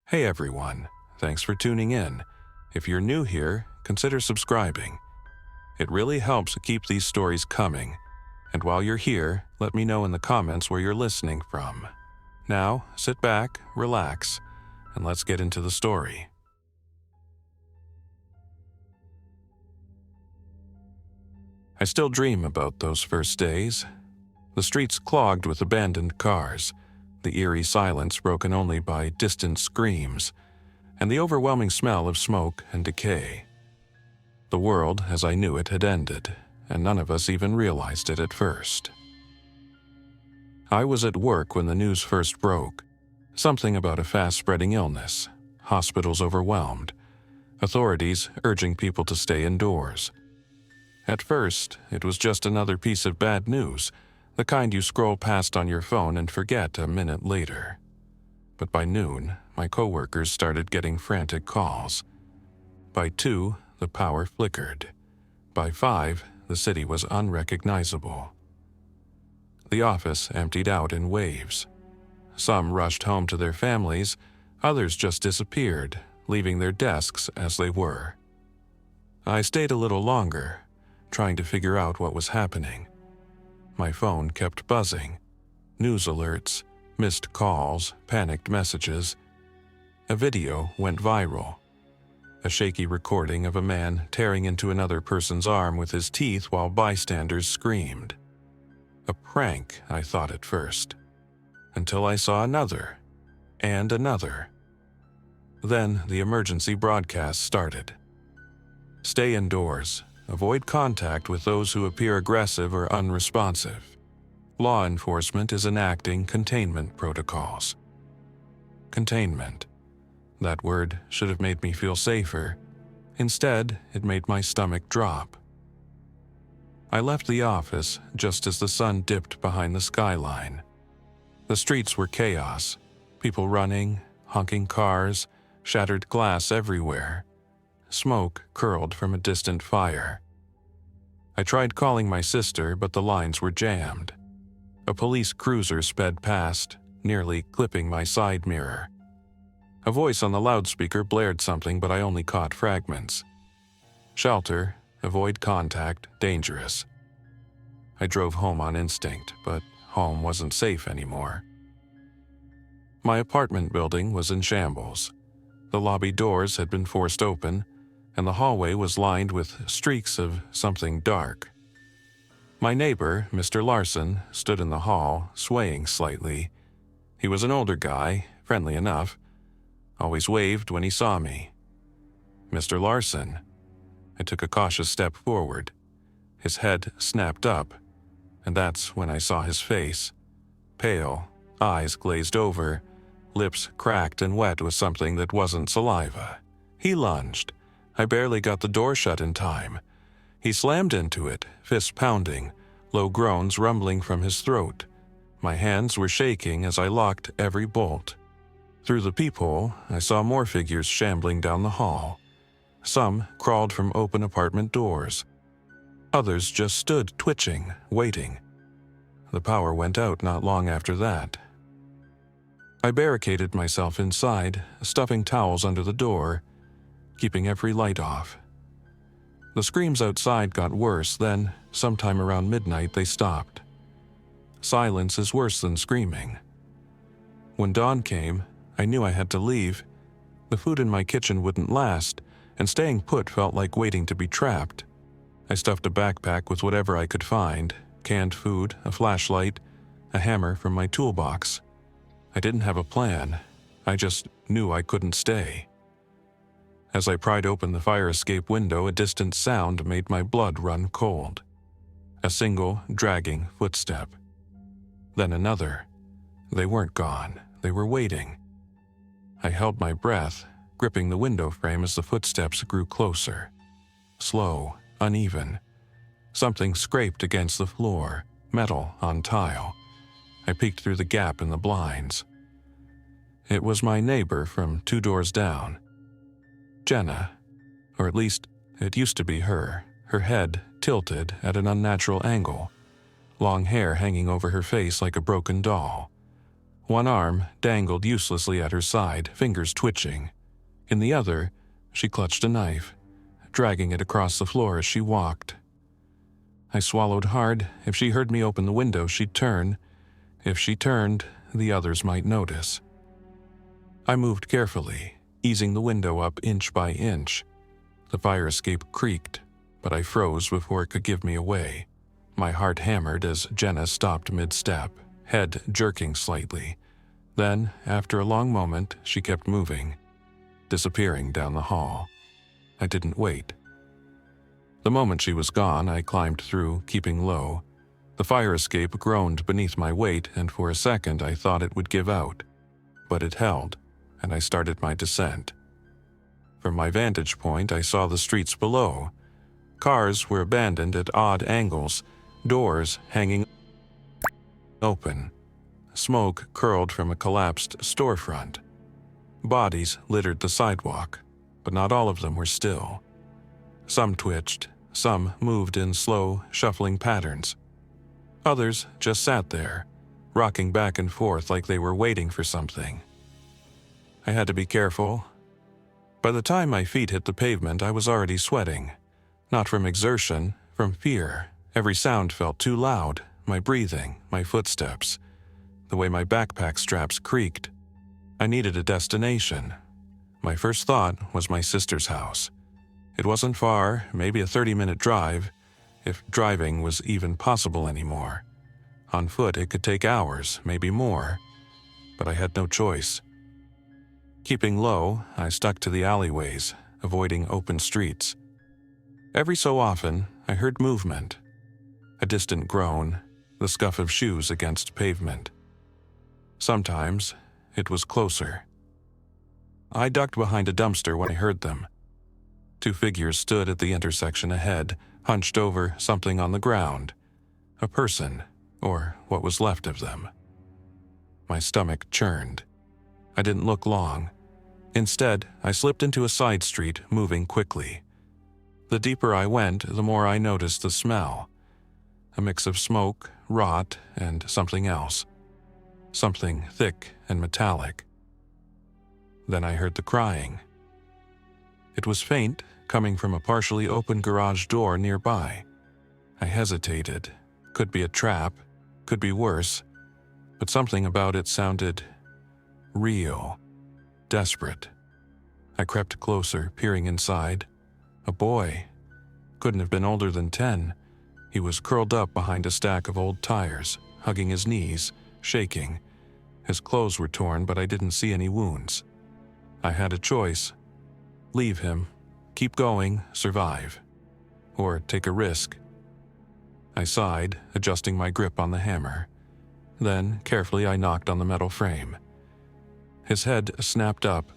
Hey everyone, thanks for tuning in. If you're new here, consider subscribing. It really helps keep these stories coming. And while you're here, let me know in the comments where you're listening from. Now, sit back, relax, and let's get into the story. I still dream about those first days. The streets clogged with abandoned cars, the eerie silence broken only by distant screams, and the overwhelming smell of smoke and decay. The world, as I knew it, had ended, and none of us even realized it at first. I was at work when the news first broke. Something about a fast-spreading illness, hospitals overwhelmed, authorities urging people to stay indoors. At first, it was just another piece of bad news, the kind you scroll past on your phone and forget a minute later. But by noon, my coworkers started getting frantic calls. By 2, the power flickered. By 5, the city was unrecognizable. The office emptied out in waves. Some rushed home to their families, others just disappeared, leaving their desks as they were. I stayed a little longer, trying to figure out what was happening. My phone kept buzzing. News alerts, missed calls, panicked messages. A video went viral. A shaky recording of a man tearing into another person's arm with his teeth while bystanders screamed. A prank, I thought at first, until I saw another, and another. Then the emergency broadcast started. Stay indoors. Avoid contact with those who appear aggressive or unresponsive. Law enforcement is enacting containment protocols. Containment. That word should have made me feel safer. Instead, it made my stomach drop. I left the office just as the sun dipped behind the skyline. The streets were chaos. People running, honking cars, shattered glass everywhere. Smoke curled from a distant fire. I tried calling my sister, but the lines were jammed. A police cruiser sped past, nearly clipping my side mirror. A voice on the loudspeaker blared something, but I only caught fragments. Shelter, avoid contact, dangerous. I drove home on instinct, but home wasn't safe anymore. My apartment building was in shambles. The lobby doors had been forced open, and the hallway was lined with streaks of something dark. My neighbor, Mr. Larson, stood in the hall, swaying slightly. He was an older guy, friendly enough, always waved when he saw me. Mr. Larson. I took a cautious step forward. His head snapped up, and that's when I saw his face. Pale, eyes glazed over, lips cracked and wet with something that wasn't saliva. He lunged. I barely got the door shut in time. He slammed into it, fists pounding, low groans rumbling from his throat. My hands were shaking as I locked every bolt. Through the peephole, I saw more figures shambling down the hall. Some crawled from open apartment doors. Others just stood twitching, waiting. The power went out not long after that. I barricaded myself inside, stuffing towels under the door, keeping every light off. The screams outside got worse, then, sometime around midnight, they stopped. Silence is worse than screaming. When dawn came, I knew I had to leave. The food in my kitchen wouldn't last, and staying put felt like waiting to be trapped. I stuffed a backpack with whatever I could find, canned food, a flashlight, a hammer from my toolbox. I didn't have a plan. I just knew I couldn't stay. As I pried open the fire escape window, a distant sound made my blood run cold. A single, dragging footstep. Then another. They weren't gone. They were waiting. I held my breath, gripping the window frame as the footsteps grew closer. Slow, uneven. Something scraped against the floor, metal on tile. I peeked through the gap in the blinds. It was my neighbor from 2 doors down. Jenna, or at least it used to be her head tilted at an unnatural angle, long hair hanging over her face like a broken doll. One arm dangled uselessly at her side, fingers twitching. In the other, she clutched a knife, dragging it across the floor as she walked. I swallowed hard. If she heard me open the window, she'd turn. If she turned, the others might notice. I moved carefully, easing the window up inch by inch. The fire escape creaked, but I froze before it could give me away. My heart hammered as Jenna stopped mid-step, head jerking slightly. Then, after a long moment, she kept moving, disappearing down the hall. I didn't wait. The moment she was gone, I climbed through, keeping low. The fire escape groaned beneath my weight, and for a second I thought it would give out. But it held, and I started my descent. From my vantage point, I saw the streets below. Cars were abandoned at odd angles, doors hanging open. Smoke curled from a collapsed storefront. Bodies littered the sidewalk, but not all of them were still. Some twitched, some moved in slow, shuffling patterns. Others just sat there, rocking back and forth like they were waiting for something. I had to be careful. By the time my feet hit the pavement, I was already sweating. Not from exertion, from fear. Every sound felt too loud, my breathing, my footsteps, the way my backpack straps creaked. I needed a destination. My first thought was my sister's house. It wasn't far, maybe a 30-minute drive, if driving was even possible anymore. On foot, it could take hours, maybe more, but I had no choice. Keeping low, I stuck to the alleyways, avoiding open streets. Every so often, I heard movement. A distant groan, the scuff of shoes against pavement. Sometimes, it was closer. I ducked behind a dumpster when I heard them. Two figures stood at the intersection ahead, hunched over something on the ground. A person, or what was left of them. My stomach churned. I didn't look long. Instead, I slipped into a side street, moving quickly. The deeper I went, the more I noticed the smell. A mix of smoke, rot, and something else. Something thick and metallic. Then I heard the crying. It was faint, coming from a partially open garage door nearby. I hesitated. Could be a trap, could be worse, but something about it sounded real, desperate. I crept closer, peering inside. A boy. Couldn't have been older than 10. He was curled up behind a stack of old tires, hugging his knees, shaking. His clothes were torn, but I didn't see any wounds. I had a choice. Leave him, keep going, survive. Or take a risk. I sighed, adjusting my grip on the hammer. Then, carefully, I knocked on the metal frame. His head snapped up,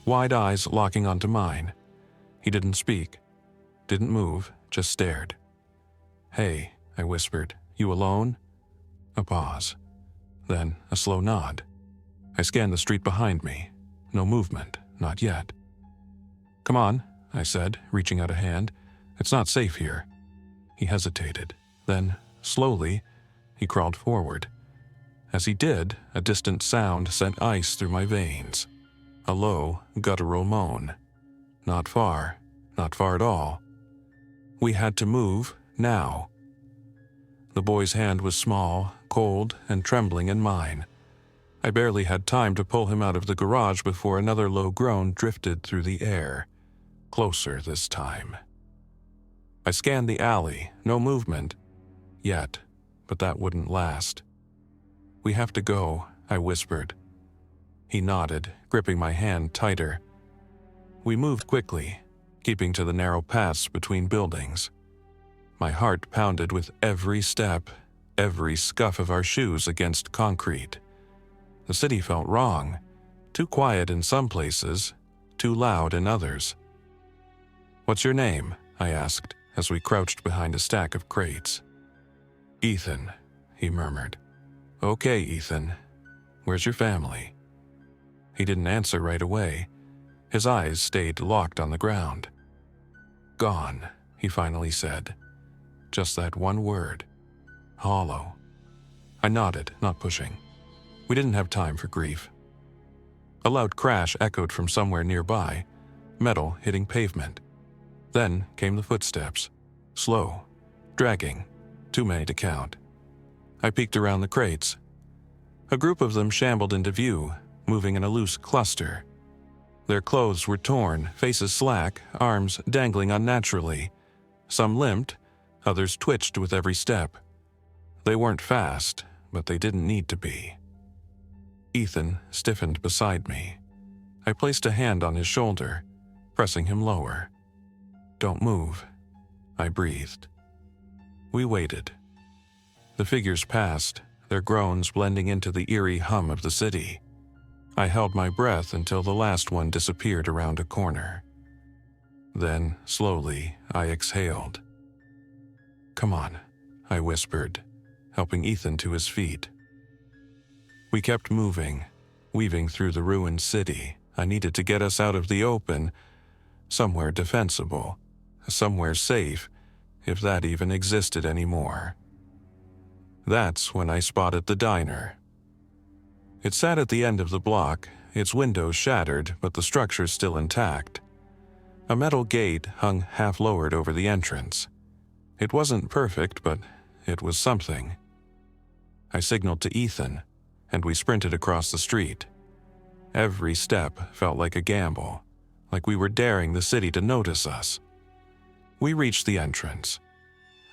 wide eyes locking onto mine. He didn't speak, didn't move, just stared. "Hey," I whispered, "you alone?" A pause. Then a slow nod. I scanned the street behind me. No movement, not yet. "Come on," I said, reaching out a hand. "It's not safe here." He hesitated. Then, slowly, he crawled forward. As he did, a distant sound sent ice through my veins. A low, guttural moan. Not far at all. We had to move, now. The boy's hand was small, cold, and trembling in mine. I barely had time to pull him out of the garage before another low groan drifted through the air. Closer this time. I scanned the alley, no movement. Yet, but that wouldn't last. "We have to go," I whispered. He nodded, gripping my hand tighter. We moved quickly, keeping to the narrow paths between buildings. My heart pounded with every step, every scuff of our shoes against concrete. The city felt wrong, too quiet in some places, too loud in others. "What's your name?" I asked, as we crouched behind a stack of crates. "Ethan," he murmured. "Okay, Ethan. Where's your family?" He didn't answer right away. His eyes stayed locked on the ground. "Gone," he finally said. Just that one word. Hollow. I nodded, not pushing. We didn't have time for grief. A loud crash echoed from somewhere nearby, metal hitting pavement. Then came the footsteps, slow, dragging, too many to count. I peeked around the crates. A group of them shambled into view, moving in a loose cluster. Their clothes were torn, faces slack, arms dangling unnaturally. Some limped, others twitched with every step. They weren't fast, but they didn't need to be. Ethan stiffened beside me. I placed a hand on his shoulder, pressing him lower. "Don't move," I breathed. We waited. The figures passed, their groans blending into the eerie hum of the city. I held my breath until the last one disappeared around a corner. Then, slowly, I exhaled. "Come on," I whispered, helping Ethan to his feet. We kept moving, weaving through the ruined city. I needed to get us out of the open, somewhere defensible, somewhere safe, if that even existed anymore. That's when I spotted the diner. It sat at the end of the block, its windows shattered, but the structure still intact. A metal gate hung half-lowered over the entrance. It wasn't perfect, but it was something. I signaled to Ethan, and we sprinted across the street. Every step felt like a gamble, like we were daring the city to notice us. We reached the entrance.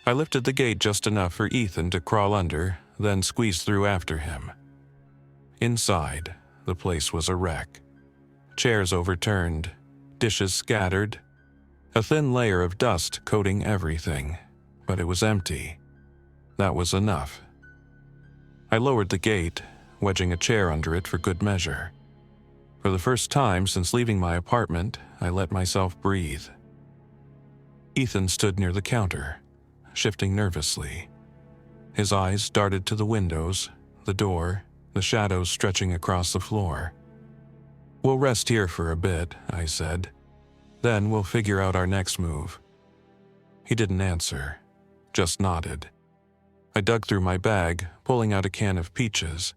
I lifted the gate just enough for Ethan to crawl under, then squeezed through after him. Inside, the place was a wreck. Chairs overturned, dishes scattered, a thin layer of dust coating everything, but it was empty. That was enough. I lowered the gate, wedging a chair under it for good measure. For the first time since leaving my apartment, I let myself breathe. Ethan stood near the counter, shifting nervously. His eyes darted to the windows, the door, the shadows stretching across the floor. "We'll rest here for a bit," I said. "Then we'll figure out our next move." He didn't answer, just nodded. I dug through my bag, pulling out a can of peaches.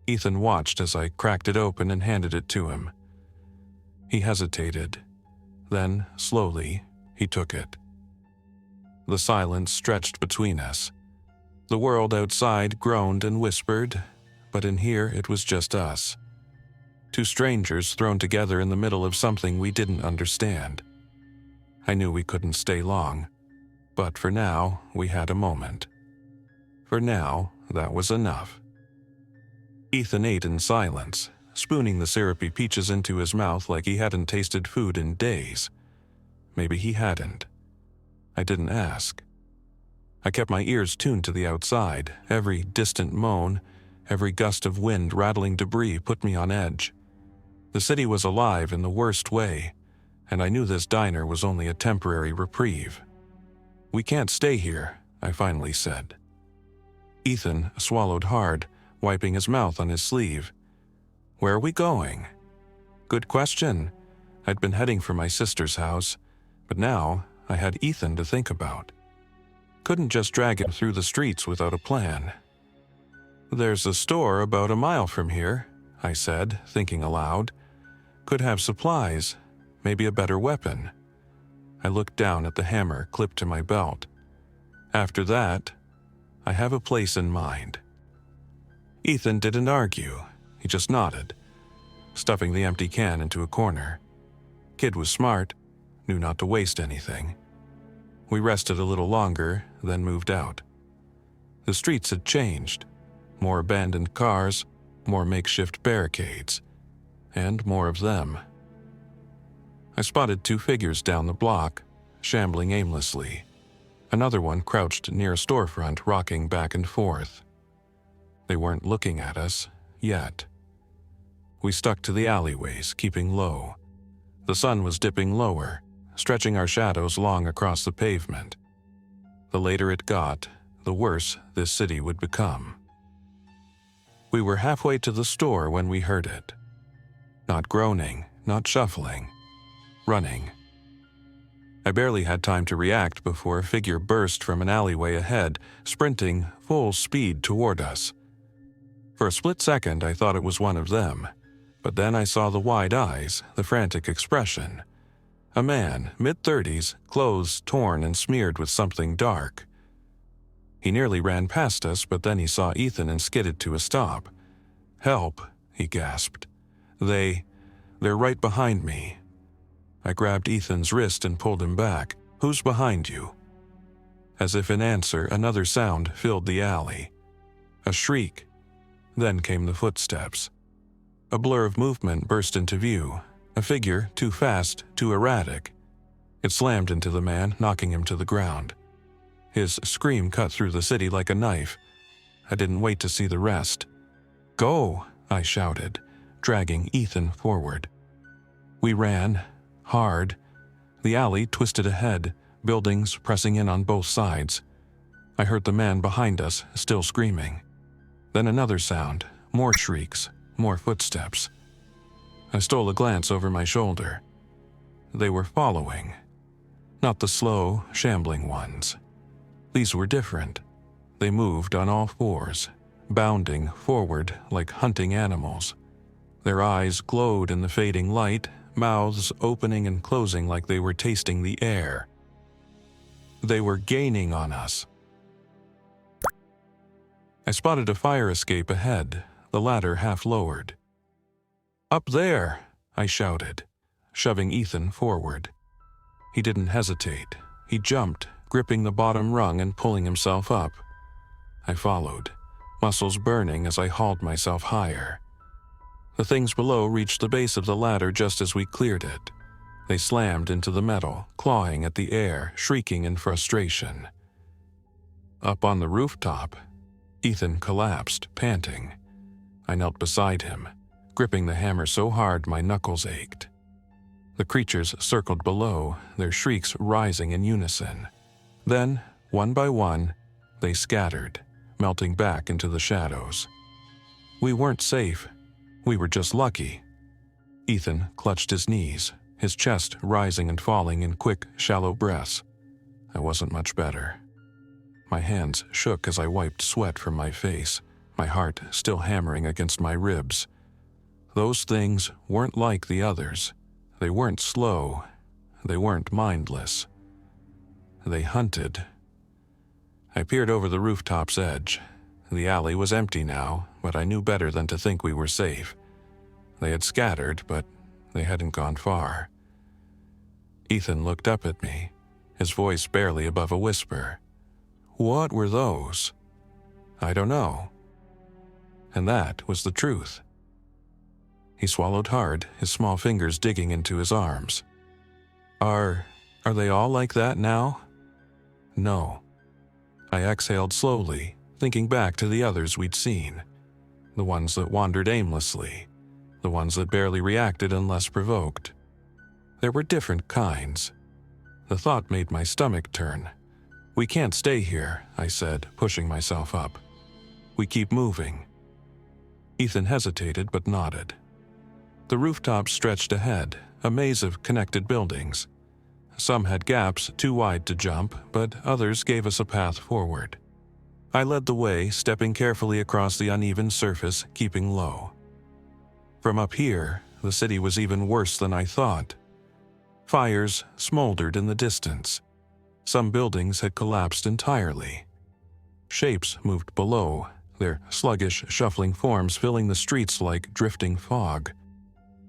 Ethan watched as I cracked it open and handed it to him. He hesitated. Then, slowly, he took it. The silence stretched between us. The world outside groaned and whispered, but in here it was just us. Two strangers thrown together in the middle of something we didn't understand. I knew we couldn't stay long, but for now, we had a moment. For now, that was enough. Ethan ate in silence, spooning the syrupy peaches into his mouth like he hadn't tasted food in days. Maybe he hadn't. I didn't ask. I kept my ears tuned to the outside. Every distant moan, every gust of wind rattling debris put me on edge. The city was alive in the worst way, and I knew this diner was only a temporary reprieve. "We can't stay here," I finally said. Ethan swallowed hard, wiping his mouth on his sleeve. "Where are we going?" Good question. I'd been heading for my sister's house, but now I had Ethan to think about. Couldn't just drag him through the streets without a plan. "There's a store about a mile from here," I said, thinking aloud. "Could have supplies, maybe a better weapon." I looked down at the hammer clipped to my belt. After that, I have a place in mind. Ethan didn't argue. He just nodded, stuffing the empty can into a corner. Kid was smart, knew not to waste anything. We rested a little longer, then moved out. The streets had changed. More abandoned cars, more makeshift barricades, and more of them. I spotted two figures down the block, shambling aimlessly. Another one crouched near a storefront, rocking back and forth. They weren't looking at us, yet. We stuck to the alleyways, keeping low. The sun was dipping lower, stretching our shadows long across the pavement. The later it got, the worse this city would become. We were halfway to the store when we heard it. Not groaning, not shuffling. Running. I barely had time to react before a figure burst from an alleyway ahead, sprinting full speed toward us. For a split second, I thought it was one of them, but then I saw the wide eyes, the frantic expression. A man, mid-30s, clothes torn and smeared with something dark. He nearly ran past us, but then he saw Ethan and skidded to a stop. "Help," he gasped. They're right behind me." I grabbed Ethan's wrist and pulled him back. "Who's behind you?" As if in answer, another sound filled the alley. A shriek. Then came the footsteps. A blur of movement burst into view, a figure too fast, too erratic. It slammed into the man, knocking him to the ground. His scream cut through the city like a knife. I didn't wait to see the rest. "Go!" I shouted, dragging Ethan forward. We ran, hard. The alley twisted ahead, buildings pressing in on both sides. I heard the man behind us, still screaming. Then another sound, more shrieks, more footsteps. I stole a glance over my shoulder. They were following. Not the slow, shambling ones. These were different. They moved on all fours, bounding forward like hunting animals. Their eyes glowed in the fading light, mouths opening and closing like they were tasting the air. They were gaining on us. I spotted a fire escape ahead, the ladder half lowered. "Up there!" I shouted, shoving Ethan forward. He didn't hesitate. He jumped, gripping the bottom rung and pulling himself up. I followed, muscles burning as I hauled myself higher. The things below reached the base of the ladder just as we cleared it. They slammed into the metal, clawing at the air, shrieking in frustration. Up on the rooftop, Ethan collapsed, panting. I knelt beside him, gripping the hammer so hard my knuckles ached. The creatures circled below, their shrieks rising in unison. Then, one by one, they scattered, melting back into the shadows. We weren't safe. We were just lucky. Ethan clutched his knees, his chest rising and falling in quick, shallow breaths. I wasn't much better. My hands shook as I wiped sweat from my face, my heart still hammering against my ribs. Those things weren't like the others. They weren't slow. They weren't mindless. They hunted. I peered over the rooftop's edge. The alley was empty now, but I knew better than to think we were safe. They had scattered, but they hadn't gone far. Ethan looked up at me, his voice barely above a whisper. "What were those?" "I don't know." And that was the truth. He swallowed hard, his small fingers digging into his arms. Are they all like that now?" "No." I exhaled slowly, thinking back to the others we'd seen. The ones that wandered aimlessly. The ones that barely reacted unless provoked. There were different kinds. The thought made my stomach turn. "We can't stay here," I said, pushing myself up. "We keep moving." Ethan hesitated but nodded. The rooftops stretched ahead, a maze of connected buildings. Some had gaps too wide to jump, but others gave us a path forward. I led the way, stepping carefully across the uneven surface, keeping low. From up here, the city was even worse than I thought. Fires smoldered in the distance. Some buildings had collapsed entirely. Shapes moved below, their sluggish, shuffling forms filling the streets like drifting fog.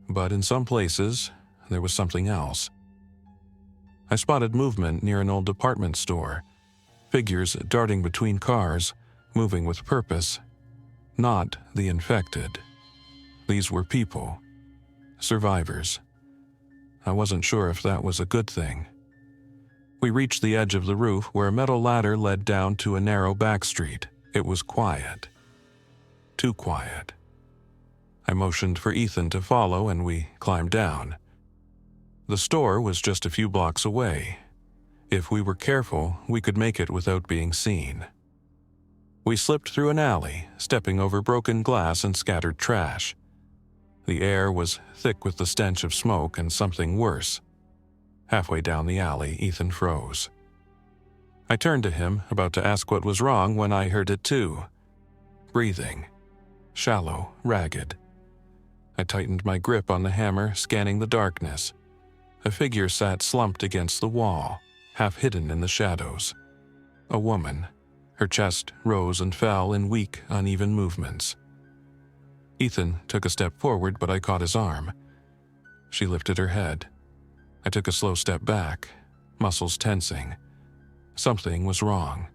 But in some places, there was something else. I spotted movement near an old department store, figures darting between cars, moving with purpose. Not the infected. These were people. Survivors. I wasn't sure if that was a good thing. We reached the edge of the roof where a metal ladder led down to a narrow back street. It was quiet. Too quiet. I motioned for Ethan to follow and we climbed down. The store was just a few blocks away. If we were careful, we could make it without being seen. We slipped through an alley, stepping over broken glass and scattered trash. The air was thick with the stench of smoke and something worse. Halfway down the alley, Ethan froze. I turned to him, about to ask what was wrong when I heard it too. Breathing. shallow, ragged. I tightened my grip on the hammer, scanning the darkness. A figure sat slumped against the wall, half hidden in the shadows. A woman. Her chest rose and fell in weak, uneven movements. Ethan took a step forward, but I caught his arm. She lifted her head. I took a slow step back, muscles tensing. Something was wrong.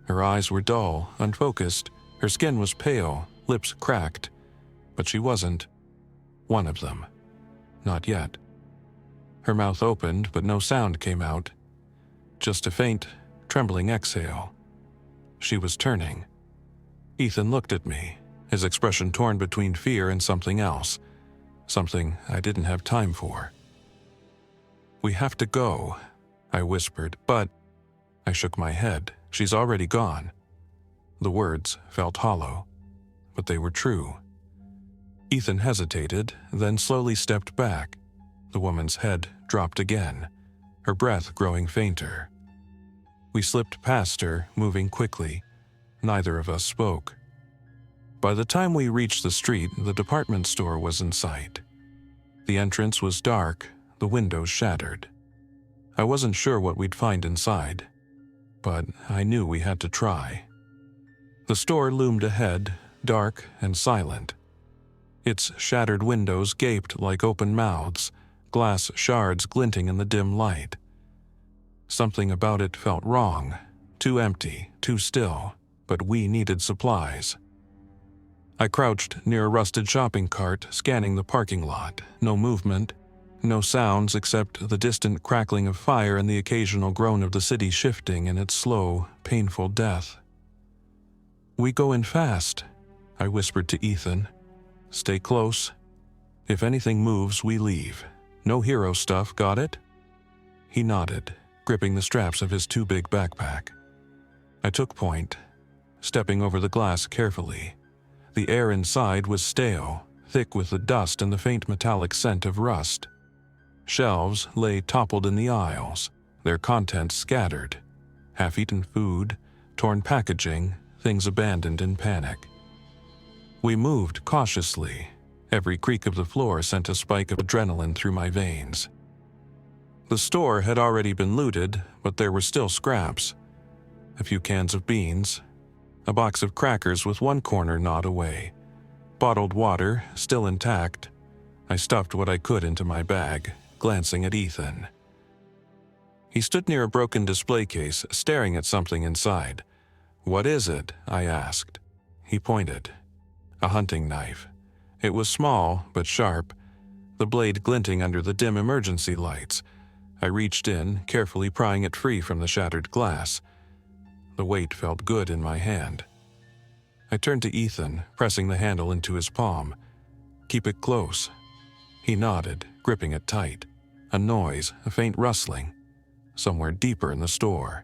Her eyes were dull, unfocused. Her skin was pale, lips cracked. But she wasn't one of them. Not yet. Her mouth opened, but no sound came out. Just a faint, trembling exhale. She was turning. Ethan looked at me, his expression torn between fear and something else. Something I didn't have time for. "We have to go," I whispered, but I shook my head. "She's already gone." The words felt hollow, but they were true. Ethan hesitated, then slowly stepped back. The woman's head dropped again, her breath growing fainter. We slipped past her, moving quickly. Neither of us spoke. By the time we reached the street, the department store was in sight. The entrance was dark, the windows shattered. I wasn't sure what we'd find inside, but I knew we had to try. The store loomed ahead, dark and silent. Its shattered windows gaped like open mouths, glass shards glinting in the dim light. Something about it felt wrong, too empty, too still, but we needed supplies. I crouched near a rusted shopping cart, scanning the parking lot. No movement, no sounds except the distant crackling of fire and the occasional groan of the city shifting in its slow, painful death. "We go in fast," I whispered to Ethan. "Stay close. If anything moves, we leave. No hero stuff, got it?" He nodded, gripping the straps of his too big backpack. I took point, stepping over the glass carefully. The air inside was stale, thick with the dust and the faint metallic scent of rust. Shelves lay toppled in the aisles, their contents scattered. Half-eaten food, torn packaging, things abandoned in panic. We moved cautiously. Every creak of the floor sent a spike of adrenaline through my veins. The store had already been looted, but there were still scraps. A few cans of beans, a box of crackers with one corner gnawed away, bottled water still intact. I stuffed what I could into my bag, glancing at Ethan. He stood near a broken display case, staring at something inside. "What is it?" I asked. He pointed. A hunting knife. It was small, but sharp, the blade glinting under the dim emergency lights. I reached in, carefully prying it free from the shattered glass. The weight felt good in my hand. I turned to Ethan, pressing the handle into his palm. "Keep it close." He nodded, gripping it tight. A noise, a faint rustling, somewhere deeper in the store.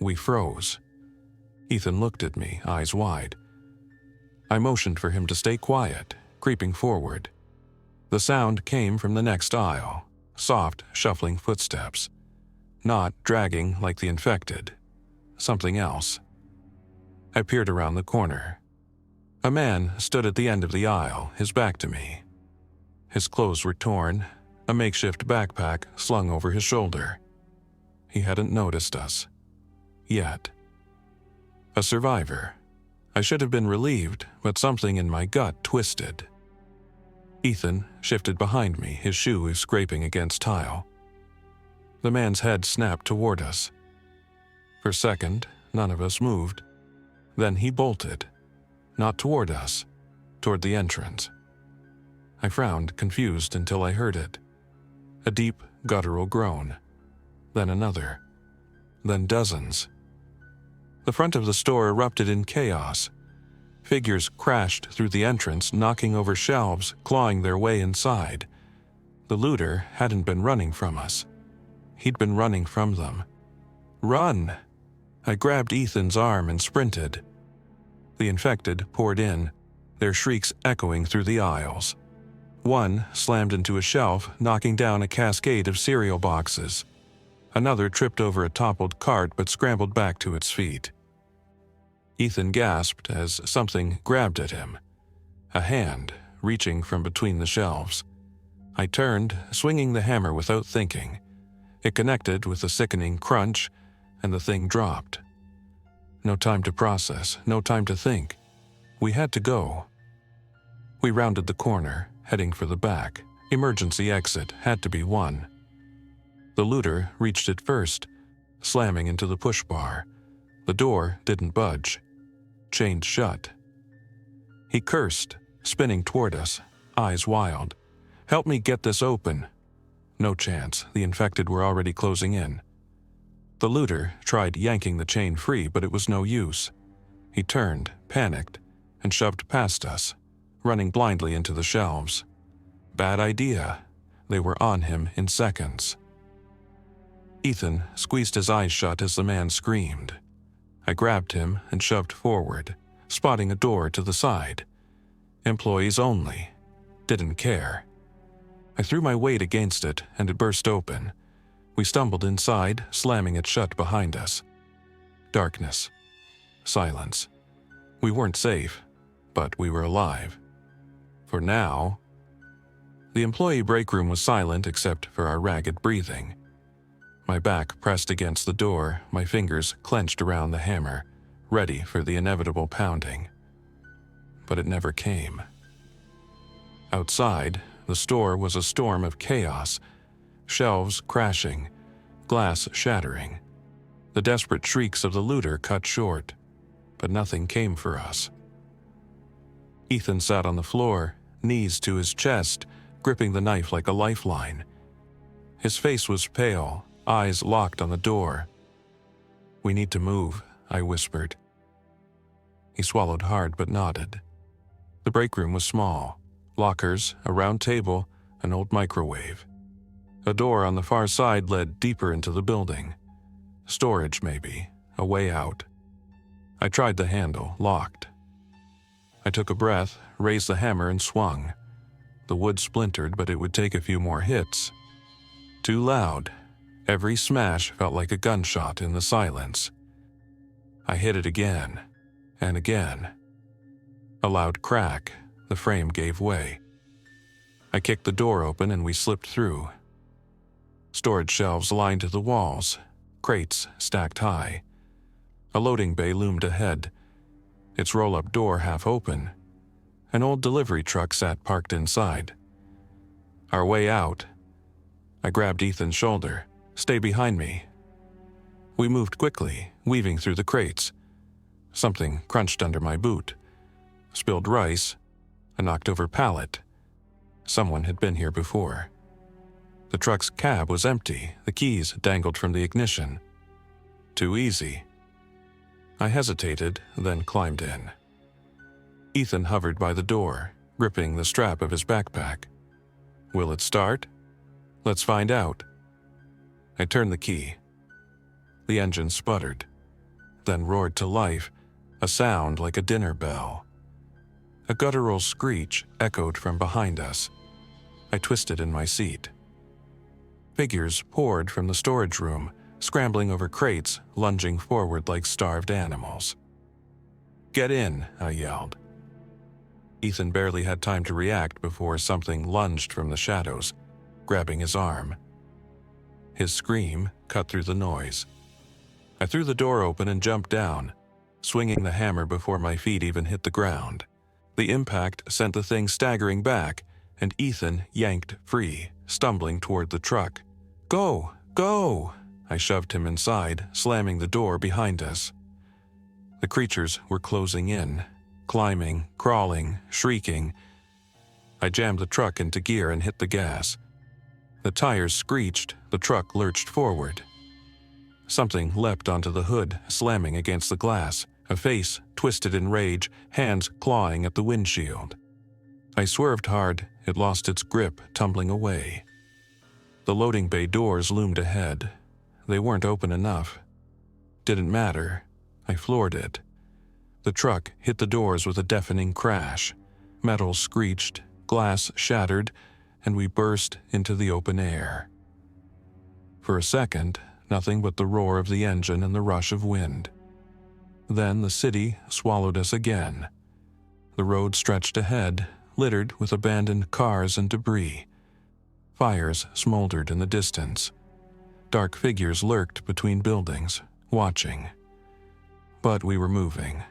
We froze. Ethan looked at me, eyes wide. I motioned for him to stay quiet, creeping forward. The sound came from the next aisle, soft, shuffling footsteps. Not dragging like the infected. Something else. I peered around the corner. A man stood at the end of the aisle, his back to me. His clothes were torn, a makeshift backpack slung over his shoulder. He hadn't noticed us. Yet. A survivor. I should have been relieved, but something in my gut twisted. Ethan shifted behind me, his shoe scraping against tile. The man's head snapped toward us. For a second, none of us moved. Then he bolted. Not toward us, toward the entrance. I frowned, confused, until I heard it. A deep, guttural groan. Then another. Then dozens. The front of the store erupted in chaos. Figures crashed through the entrance, knocking over shelves, clawing their way inside. The looter hadn't been running from us. He'd been running from them. "Run!" I grabbed Ethan's arm and sprinted. The infected poured in, their shrieks echoing through the aisles. One slammed into a shelf, knocking down a cascade of cereal boxes. Another tripped over a toppled cart but scrambled back to its feet. Ethan gasped as something grabbed at him. A hand reaching from between the shelves. I turned, swinging the hammer without thinking. It connected with a sickening crunch, and the thing dropped. No time to process, no time to think. We had to go. We rounded the corner, heading for the back. Emergency exit had to be one. The looter reached it first, slamming into the push bar. The door didn't budge. Chained shut. He cursed, spinning toward us, eyes wild. "Help me get this open." No chance, the infected were already closing in. The looter tried yanking the chain free, but it was no use. He turned, panicked, and shoved past us, running blindly into the shelves. Bad idea. They were on him in seconds. Ethan squeezed his eyes shut as the man screamed. I grabbed him and shoved forward, spotting a door to the side. Employees only. Didn't care. I threw my weight against it, and it burst open. We stumbled inside, slamming it shut behind us. Darkness. Silence. We weren't safe, but we were alive. For now. The employee break room was silent except for our ragged breathing. My back pressed against the door, my fingers clenched around the hammer, ready for the inevitable pounding. But it never came. Outside, the store was a storm of chaos. Shelves crashing, glass shattering. The desperate shrieks of the looter cut short, but nothing came for us. Ethan sat on the floor, knees to his chest, gripping the knife like a lifeline. His face was pale, eyes locked on the door. "We need to move," I whispered. He swallowed hard but nodded. The break room was small. Lockers, a round table, an old microwave. A door on the far side led deeper into the building. Storage, maybe, a way out. I tried the handle, locked. I took a breath, raised the hammer, and swung. The wood splintered, but it would take a few more hits. Too loud. Every smash felt like a gunshot in the silence. I hit it again, and again. A loud crack. The frame gave way. I kicked the door open and we slipped through. Storage shelves lined the walls, crates stacked high. A loading bay loomed ahead, its roll-up door half open. An old delivery truck sat parked inside. Our way out. I grabbed Ethan's shoulder. "Stay behind me." We moved quickly, weaving through the crates. Something crunched under my boot. Spilled rice. A knocked-over pallet. Someone had been here before. The truck's cab was empty, the keys dangled from the ignition. Too easy. I hesitated, then climbed in. Ethan hovered by the door, gripping the strap of his backpack. Will it start? Let's find out. I turned the key. The engine sputtered, then roared to life, a sound like a dinner bell. A guttural screech echoed from behind us. I twisted in my seat. Figures poured from the storage room, scrambling over crates, lunging forward like starved animals. "Get in," I yelled. Ethan barely had time to react before something lunged from the shadows, grabbing his arm. His scream cut through the noise. I threw the door open and jumped down, swinging the hammer before my feet even hit the ground. The impact sent the thing staggering back, and Ethan yanked free, stumbling toward the truck. "Go! Go!" I shoved him inside, slamming the door behind us. The creatures were closing in, climbing, crawling, shrieking. I jammed the truck into gear and hit the gas. The tires screeched, the truck lurched forward. Something leapt onto the hood, slamming against the glass, a face twisted in rage, hands clawing at the windshield. I swerved hard, it lost its grip, tumbling away. The loading bay doors loomed ahead. They weren't open enough. Didn't matter. I floored it. The truck hit the doors with a deafening crash. Metal screeched, glass shattered, and we burst into the open air. For a second, nothing but the roar of the engine and the rush of wind. Then the city swallowed us again. The road stretched ahead, littered with abandoned cars and debris. Fires smoldered in the distance. Dark figures lurked between buildings, watching. But we were moving.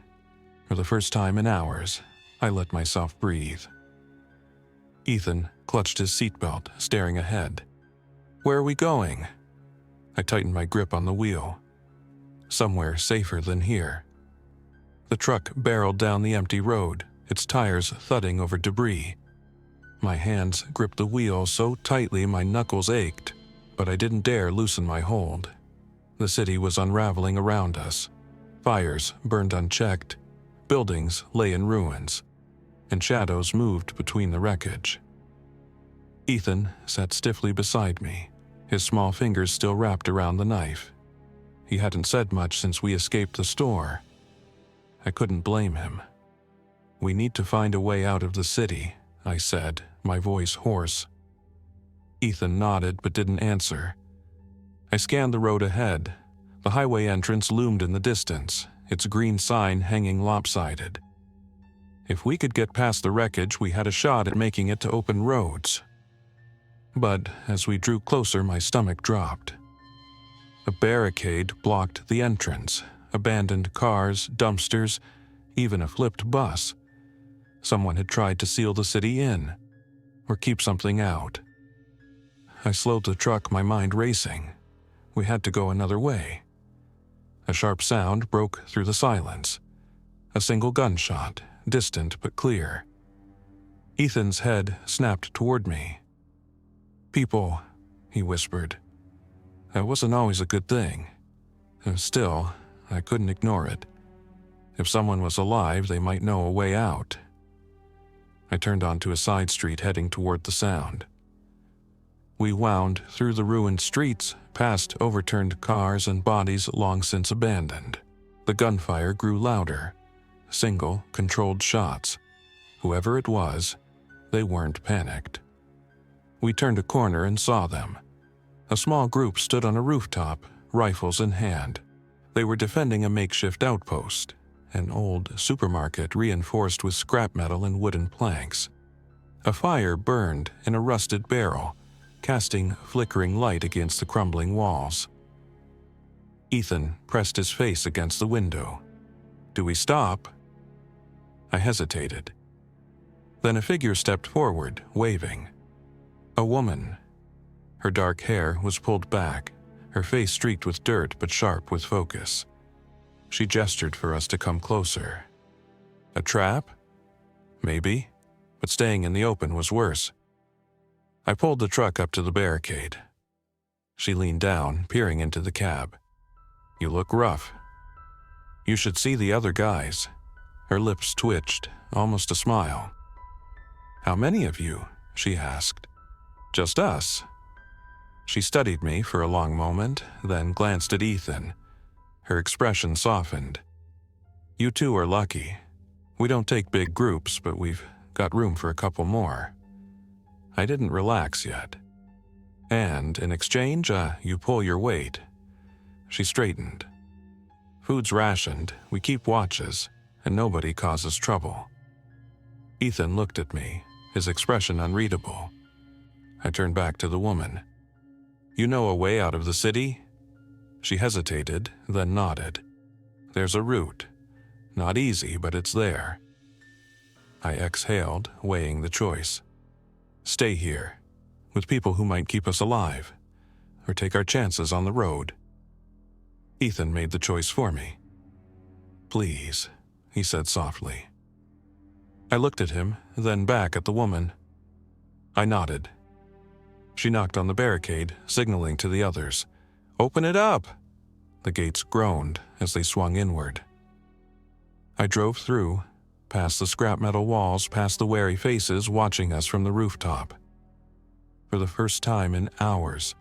For the first time in hours, I let myself breathe. Ethan clutched his seatbelt, staring ahead. "Where are we going?" I tightened my grip on the wheel. Somewhere safer than here. The truck barreled down the empty road, its tires thudding over debris. My hands gripped the wheel so tightly my knuckles ached, but I didn't dare loosen my hold. The city was unraveling around us. Fires burned unchecked, buildings lay in ruins, and shadows moved between the wreckage. Ethan sat stiffly beside me, his small fingers still wrapped around the knife. He hadn't said much since we escaped the store. I couldn't blame him. "We need to find a way out of the city," I said, my voice hoarse. Ethan nodded but didn't answer. I scanned the road ahead. The highway entrance loomed in the distance, its green sign hanging lopsided. If we could get past the wreckage, we had a shot at making it to open roads. But as we drew closer, my stomach dropped. A barricade blocked the entrance, abandoned cars, dumpsters, even a flipped bus. Someone had tried to seal the city in, or keep something out. I slowed the truck, my mind racing. We had to go another way. A sharp sound broke through the silence. A single gunshot, distant but clear. Ethan's head snapped toward me. "People," he whispered. That wasn't always a good thing. Still, I couldn't ignore it. If someone was alive, they might know a way out. I turned onto a side street heading toward the sound. We wound through the ruined streets, past overturned cars and bodies long since abandoned. The gunfire grew louder. Single, controlled shots. Whoever it was, they weren't panicked. We turned a corner and saw them. A small group stood on a rooftop, rifles in hand. They were defending a makeshift outpost, an old supermarket reinforced with scrap metal and wooden planks. A fire burned in a rusted barrel, casting flickering light against the crumbling walls. Ethan pressed his face against the window. "Do we stop?" I hesitated. Then a figure stepped forward, waving. A woman. Her dark hair was pulled back, her face streaked with dirt but sharp with focus. She gestured for us to come closer. A trap? Maybe, but staying in the open was worse. I pulled the truck up to the barricade. She leaned down, peering into the cab. "You look rough. You should see the other guys." Her lips twitched, almost a smile. "How many of you?" she asked. "Just us." She studied me for a long moment, then glanced at Ethan. Her expression softened. "You two are lucky. We don't take big groups, but we've got room for a couple more." I didn't relax yet. "And in exchange, you pull your weight." She straightened. "Food's rationed, we keep watches, and nobody causes trouble." Ethan looked at me, his expression unreadable. I turned back to the woman. "You know a way out of the city?" She hesitated, then nodded. "There's a route. Not easy, but it's there." I exhaled, weighing the choice. Stay here, with people who might keep us alive, or take our chances on the road. Ethan made the choice for me. "Please," he said softly. I looked at him, then back at the woman. I nodded. She knocked on the barricade, signaling to the others. "Open it up!" The gates groaned as they swung inward. I drove through, past the scrap metal walls, past the wary faces watching us from the rooftop. For the first time in hours,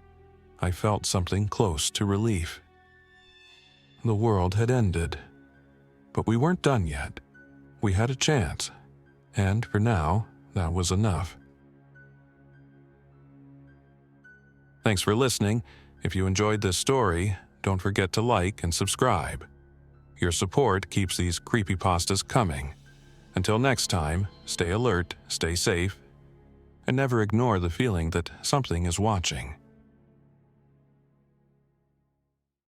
I felt something close to relief. The world had ended, but we weren't done yet. We had a chance, and for now, that was enough. Thanks for listening. If you enjoyed this story, don't forget to like and subscribe. Your support keeps these creepypastas coming, Until next time, stay alert, stay safe, and never ignore the feeling that something is watching.